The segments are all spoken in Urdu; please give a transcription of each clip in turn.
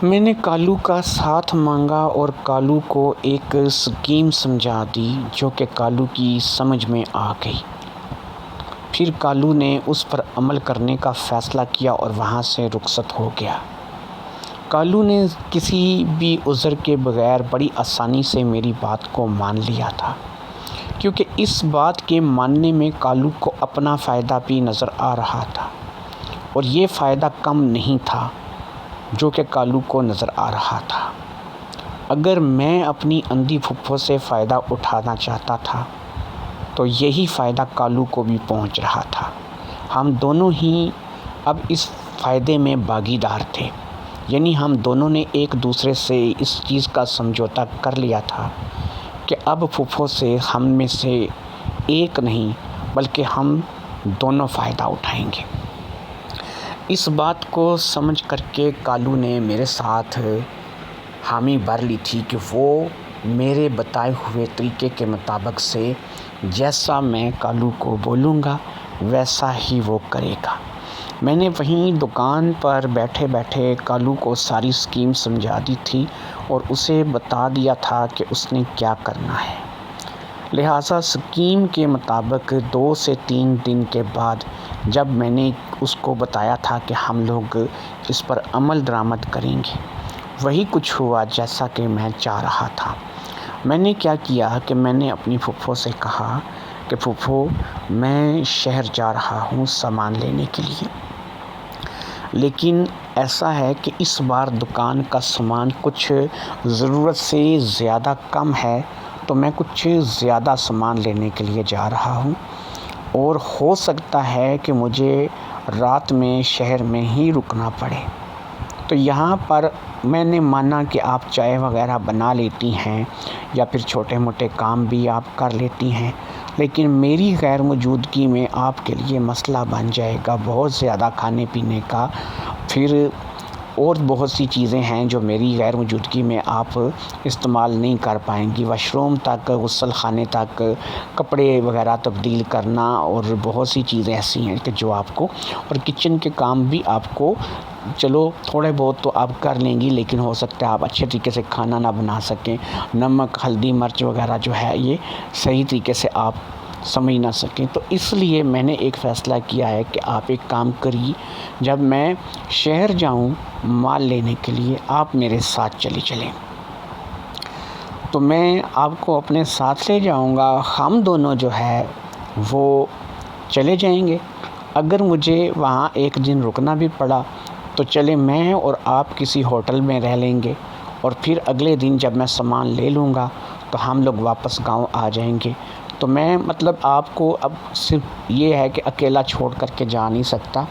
میں نے کالو کا ساتھ مانگا اور کالو کو ایک اسکیم سمجھا دی جو کہ کالو کی سمجھ میں آ گئی۔ پھر کالو نے اس پر عمل کرنے کا فیصلہ کیا اور وہاں سے رخصت ہو گیا۔ کالو نے کسی بھی عذر کے بغیر بڑی آسانی سے میری بات کو مان لیا تھا، کیونکہ اس بات کے ماننے میں کالو کو اپنا فائدہ بھی نظر آ رہا تھا، اور یہ فائدہ کم نہیں تھا جو کہ کالو کو نظر آ رہا تھا۔ اگر میں اپنی اندھی پھپھو سے فائدہ اٹھانا چاہتا تھا تو یہی فائدہ کالو کو بھی پہنچ رہا تھا۔ ہم دونوں ہی اب اس فائدے میں باگیدار تھے، یعنی ہم دونوں نے ایک دوسرے سے اس چیز کا سمجھوتا کر لیا تھا کہ اب پھپھو سے ہم میں سے ایک نہیں بلکہ ہم دونوں فائدہ اٹھائیں گے۔ اس بات کو سمجھ کر کے کالو نے میرے ساتھ حامی بھر لی تھی کہ وہ میرے بتائے ہوئے طریقے کے مطابق سے جیسا میں کالو کو بولوں گا ویسا ہی وہ کرے گا۔ میں نے وہیں دکان پر بیٹھے بیٹھے کالو کو ساری اسکیم سمجھا دی تھی اور اسے بتا دیا تھا کہ اس نے کیا کرنا ہے۔ لہٰذا اسکیم کے مطابق 2 سے 3 دن کے بعد جب میں نے اس کو بتایا تھا کہ ہم لوگ اس پر عمل درآمد کریں گے، وہی کچھ ہوا جیسا کہ میں چاہ رہا تھا۔ میں نے کیا کیا کہ میں نے اپنی پھپھو سے کہا کہ پھپھو، میں شہر جا رہا ہوں سامان لینے کے لیے، لیکن ایسا ہے کہ اس بار دکان کا سامان کچھ ضرورت سے زیادہ کم ہے، تو میں کچھ زیادہ سامان لینے کے لیے جا رہا ہوں، اور ہو سکتا ہے کہ مجھے رات میں شہر میں ہی رکنا پڑے۔ تو یہاں پر میں نے مانا کہ آپ چائے وغیرہ بنا لیتی ہیں یا پھر چھوٹے موٹے کام بھی آپ کر لیتی ہیں، لیکن میری غیر موجودگی میں آپ کے لیے مسئلہ بن جائے گا بہت زیادہ کھانے پینے کا۔ پھر اور بہت سی چیزیں ہیں جو میری غیر موجودگی میں آپ استعمال نہیں کر پائیں گی، واش روم تک، غسل خانے تک، کپڑے وغیرہ تبدیل کرنا، اور بہت سی چیزیں ایسی ہیں کہ جو آپ کو، اور کچن کے کام بھی آپ کو چلو تھوڑے بہت تو آپ کر لیں گی، لیکن ہو سکتا ہے آپ اچھے طریقے سے کھانا نہ بنا سکیں، نمک ہلدی مرچ وغیرہ جو ہے یہ صحیح طریقے سے آپ سمجھ نہ سکیں۔ تو اس لیے میں نے ایک فیصلہ کیا ہے کہ آپ ایک کام کریے، جب میں شہر جاؤں مال لینے کے لیے آپ میرے ساتھ چلیں، تو میں آپ کو اپنے ساتھ لے جاؤں گا، ہم دونوں جو ہے وہ چلے جائیں گے۔ اگر مجھے وہاں ایک دن رکنا بھی پڑا تو چلے میں اور آپ کسی ہوٹل میں رہ لیں گے، اور پھر اگلے دن جب میں سامان لے لوں گا تو ہم لوگ واپس گاؤں آ جائیں گے۔ تو میں آپ کو اب صرف یہ ہے کہ اکیلا چھوڑ کر کے جا نہیں سکتا،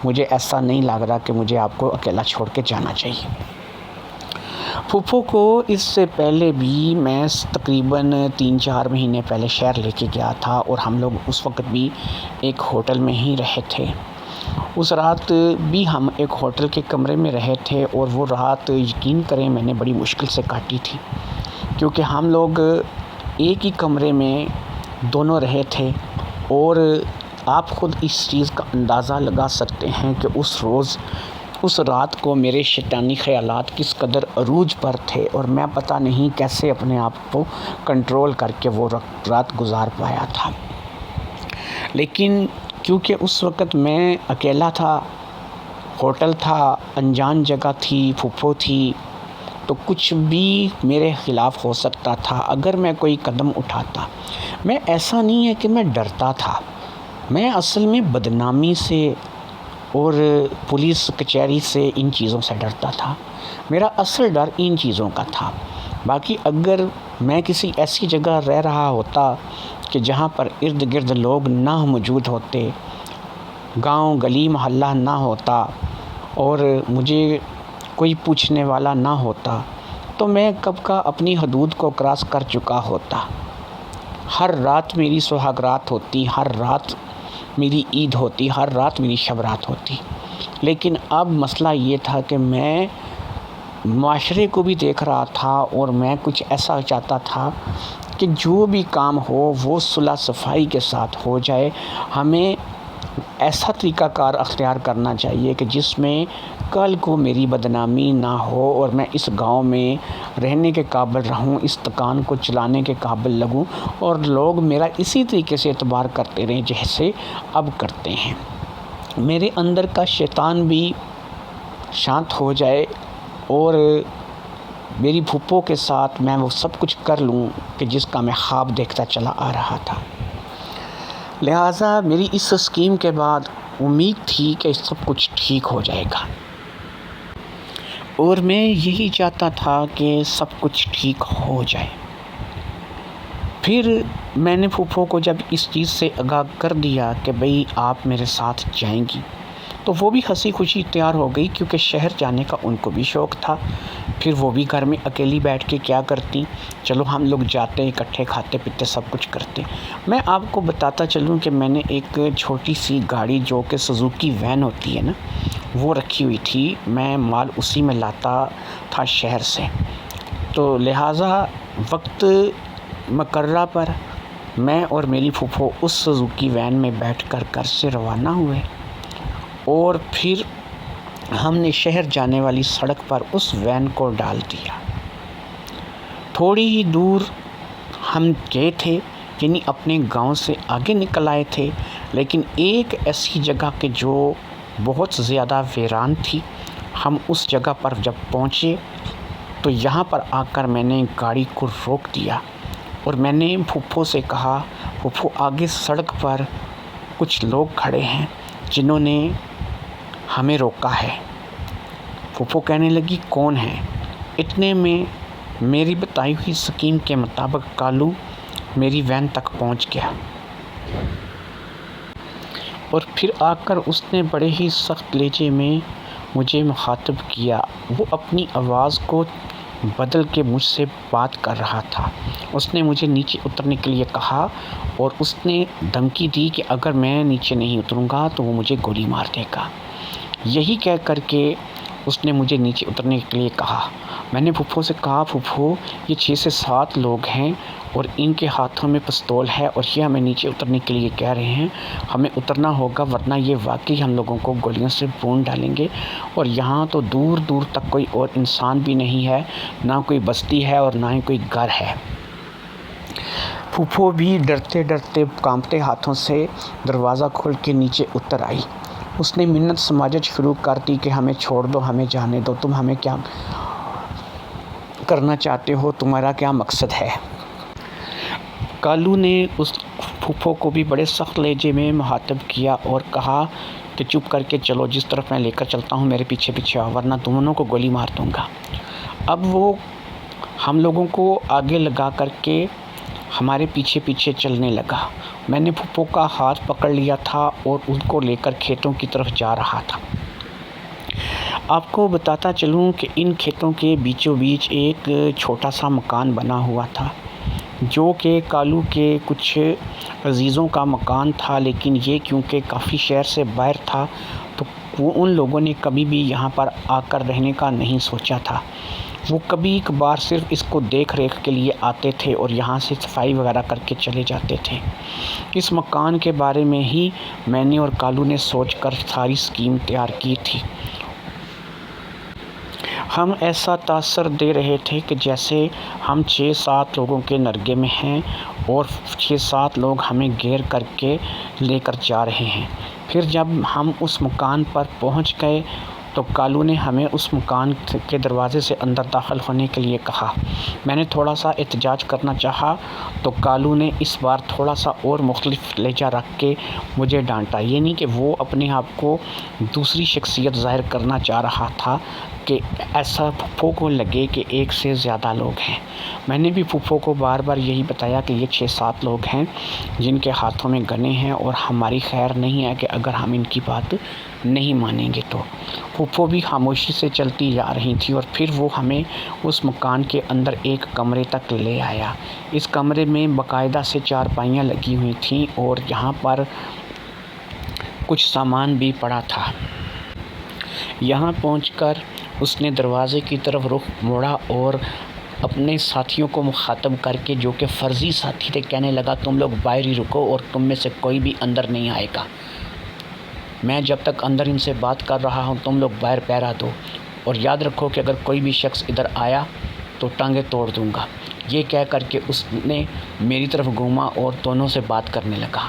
مجھے ایسا نہیں لگ رہا کہ مجھے آپ کو اکیلا چھوڑ کے جانا چاہیے۔ پھپھو کو اس سے پہلے بھی میں تقریباً 3-4 مہینے پہلے شہر لے کے گیا تھا، اور ہم لوگ اس وقت بھی ایک ہوٹل میں ہی رہے تھے۔ اس رات بھی ہم ایک ہوٹل کے کمرے میں رہے تھے، اور وہ رات یقین کریں میں نے بڑی مشکل سے کاٹی تھی، کیونکہ ہم لوگ ایک ہی کمرے میں دونوں رہے تھے، اور آپ خود اس چیز کا اندازہ لگا سکتے ہیں کہ اس رات کو میرے شیطانی خیالات کس قدر عروج پر تھے، اور میں پتہ نہیں کیسے اپنے آپ کو کنٹرول کر کے وہ رات گزار پایا تھا۔ لیکن کیونکہ اس وقت میں اکیلا تھا، ہوٹل تھا، انجان جگہ تھی، پھپھو تھی، تو کچھ بھی میرے خلاف ہو سکتا تھا اگر میں کوئی قدم اٹھاتا۔ میں ایسا نہیں ہے کہ میں ڈرتا تھا، میں اصل میں بدنامی سے اور پولیس کچہری سے ان چیزوں سے ڈرتا تھا۔ میرا اصل ڈر ان چیزوں کا تھا۔ باقی اگر میں کسی ایسی جگہ رہ رہا ہوتا کہ جہاں پر ارد گرد لوگ نہ موجود ہوتے، گاؤں گلی محلہ نہ ہوتا، اور مجھے کوئی پوچھنے والا نہ ہوتا، تو میں کب کا اپنی حدود کو کراس کر چکا ہوتا۔ ہر رات میری سہاگ رات ہوتی، ہر رات میری عید ہوتی، ہر رات میری شب رات ہوتی۔ لیکن اب مسئلہ یہ تھا کہ میں معاشرے کو بھی دیکھ رہا تھا، اور میں کچھ ایسا چاہتا تھا کہ جو بھی کام ہو وہ صلح صفائی کے ساتھ ہو جائے، ہمیں ایسا طریقہ کار اختیار کرنا چاہیے کہ جس میں کل کو میری بدنامی نہ ہو اور میں اس گاؤں میں رہنے کے قابل رہوں، اس دکان کو چلانے کے قابل لگوں اور لوگ میرا اسی طریقے سے اعتبار کرتے رہیں جیسے اب کرتے ہیں۔ میرے اندر کا شیطان بھی شانت ہو جائے اور میری پھپھو کے ساتھ میں وہ سب کچھ کر لوں کہ جس کا میں خواب دیکھتا چلا آ رہا تھا۔ لہٰذا میری اس اسکیم کے بعد امید تھی کہ سب کچھ ٹھیک ہو جائے گا، اور میں یہی چاہتا تھا کہ سب کچھ ٹھیک ہو جائے۔ پھر میں نے پھپھو کو جب اس چیز سے آگاہ کر دیا کہ بھئی آپ میرے ساتھ جائیں گی، تو وہ بھی ہنسی خوشی تیار ہو گئی، کیونکہ شہر جانے کا ان کو بھی شوق تھا۔ پھر وہ بھی گھر میں اکیلی بیٹھ کے کیا کرتی، چلو ہم لوگ جاتے اکٹھے کھاتے پیتے سب کچھ کرتے۔ میں آپ کو بتاتا چلوں کہ میں نے ایک چھوٹی سی گاڑی جو کہ سوزوکی وین ہوتی ہے نا، وہ رکھی ہوئی تھی، میں مال اسی میں لاتا تھا شہر سے۔ تو لہٰذا وقت مقررہ پر میں اور میری پھپھو اس سوزوکی وین میں بیٹھ کر گھر سے روانہ ہوئے، اور پھر ہم نے شہر جانے والی سڑک پر اس وین کو ڈال دیا۔ تھوڑی ہی دور ہم گئے تھے، یعنی اپنے گاؤں سے آگے نکل آئے تھے، لیکن ایک ایسی جگہ کہ جو بہت زیادہ ویران تھی، ہم اس جگہ پر جب پہنچے تو یہاں پر آ کر میں نے گاڑی کو روک دیا اور میں نے پھپھو سے کہا، پھپھو آگے سڑک پر کچھ لوگ کھڑے ہیں جنہوں نے ہمیں روکا ہے۔ پھپھو کہنے لگی کون ہے؟ اتنے میں میری بتائی ہوئی اسکیم کے مطابق کالو میری وین تک پہنچ گیا، اور پھر آ کر اس نے بڑے ہی سخت لہجے میں مجھے مخاطب کیا۔ وہ اپنی آواز کو بدل کے مجھ سے بات کر رہا تھا۔ اس نے مجھے نیچے اترنے کے لیے کہا اور اس نے دھمکی دی کہ اگر میں نیچے نہیں اتروں گا تو وہ مجھے گولی مار دے گا۔ یہی کہہ کر کے اس نے مجھے نیچے اترنے کے لیے کہا۔ میں نے پھپھو سے کہا، پھپھو یہ 6 سے 7 لوگ ہیں اور ان کے ہاتھوں میں پستول ہے اور یہ ہمیں نیچے اترنے کے لیے کہہ رہے ہیں، ہمیں اترنا ہوگا ورنہ یہ واقعی ہم لوگوں کو گولیوں سے بھون ڈالیں گے، اور یہاں تو دور دور تک کوئی اور انسان بھی نہیں ہے، نہ کوئی بستی ہے اور نہ ہی کوئی گھر ہے۔ پھپھو بھی ڈرتے ڈرتے کانپتے ہاتھوں سے دروازہ کھول کے نیچے اتر آئی۔ اس نے منت سماجت شروع کر دی کہ ہمیں چھوڑ دو، ہمیں جانے دو، تم ہمیں کیا کرنا چاہتے ہو، تمہارا کیا مقصد ہے؟ کالو نے اس پھپھو کو بھی بڑے سخت لہجے میں مخاطب کیا اور کہا کہ چپ کر کے چلو، جس طرف میں لے کر چلتا ہوں میرے پیچھے پیچھے آؤ ورنہ دونوں کو گولی مار دوں گا۔ اب وہ ہم لوگوں کو آگے لگا کر کے ہمارے پیچھے پیچھے چلنے لگا۔ میں نے پھپھو کا ہاتھ پکڑ لیا تھا اور ان کو لے کر کھیتوں کی طرف جا رہا تھا۔ آپ کو بتاتا چلوں کہ ان کھیتوں کے بیچوں بیچ ایک چھوٹا سا مکان بنا ہوا تھا، جو کہ کالو کے کچھ عزیزوں کا مکان تھا، لیکن یہ کیونکہ کافی شہر سے باہر تھا تو وہ ان لوگوں نے کبھی بھی یہاں پر آ کر رہنے کا نہیں سوچا تھا۔ وہ کبھی کبھار صرف اس کو دیکھ ریکھ کے لیے آتے تھے اور یہاں سے صفائی وغیرہ کر کے چلے جاتے تھے۔ اس مکان کے بارے میں ہی میں نے اور کالو نے سوچ کر ساری اسکیم تیار کی تھی۔ ہم ایسا تاثر دے رہے تھے کہ جیسے ہم 6-7 لوگوں کے نرگے میں ہیں اور 6-7 لوگ ہمیں گھیر کر کے لے کر جا رہے ہیں۔ پھر جب ہم اس مکان پر پہنچ گئے تو کالو نے ہمیں اس مکان کے دروازے سے اندر داخل ہونے کے لیے کہا۔ میں نے تھوڑا سا احتجاج کرنا چاہا تو کالو نے اس بار تھوڑا سا اور مختلف لہجہ رکھ کے مجھے ڈانٹا، یعنی کہ وہ اپنے آپ کو دوسری شخصیت ظاہر کرنا چاہ رہا تھا کہ ایسا پھپھو کو لگے کہ ایک سے زیادہ لوگ ہیں۔ میں نے بھی پھپھو کو بار بار یہی بتایا کہ یہ 6-7 لوگ ہیں جن کے ہاتھوں میں گنے ہیں اور ہماری خیر نہیں ہے کہ اگر ہم ان کی بات نہیں مانیں گے تو۔ پھپھو بھی خاموشی سے چلتی جا رہی تھی اور پھر وہ ہمیں اس مکان کے اندر ایک کمرے تک لے آیا۔ اس کمرے میں باقاعدہ سے 4 پائیاں لگی ہوئی تھیں اور یہاں پر کچھ سامان بھی پڑا تھا۔ یہاں پہنچ کر اس نے دروازے کی طرف رخ موڑا اور اپنے ساتھیوں کو مخاطب کر کے، جو کہ فرضی ساتھی تھے، کہنے لگا تم لوگ باہر ہی رکو اور تم میں سے کوئی بھی اندر نہیں آئے گا۔ میں جب تک اندر ان سے بات کر رہا ہوں تم لوگ باہر پہرا دو، اور یاد رکھو کہ اگر کوئی بھی شخص ادھر آیا تو ٹانگیں توڑ دوں گا۔ یہ کہہ کر کے اس نے میری طرف گھوما اور دونوں سے بات کرنے لگا۔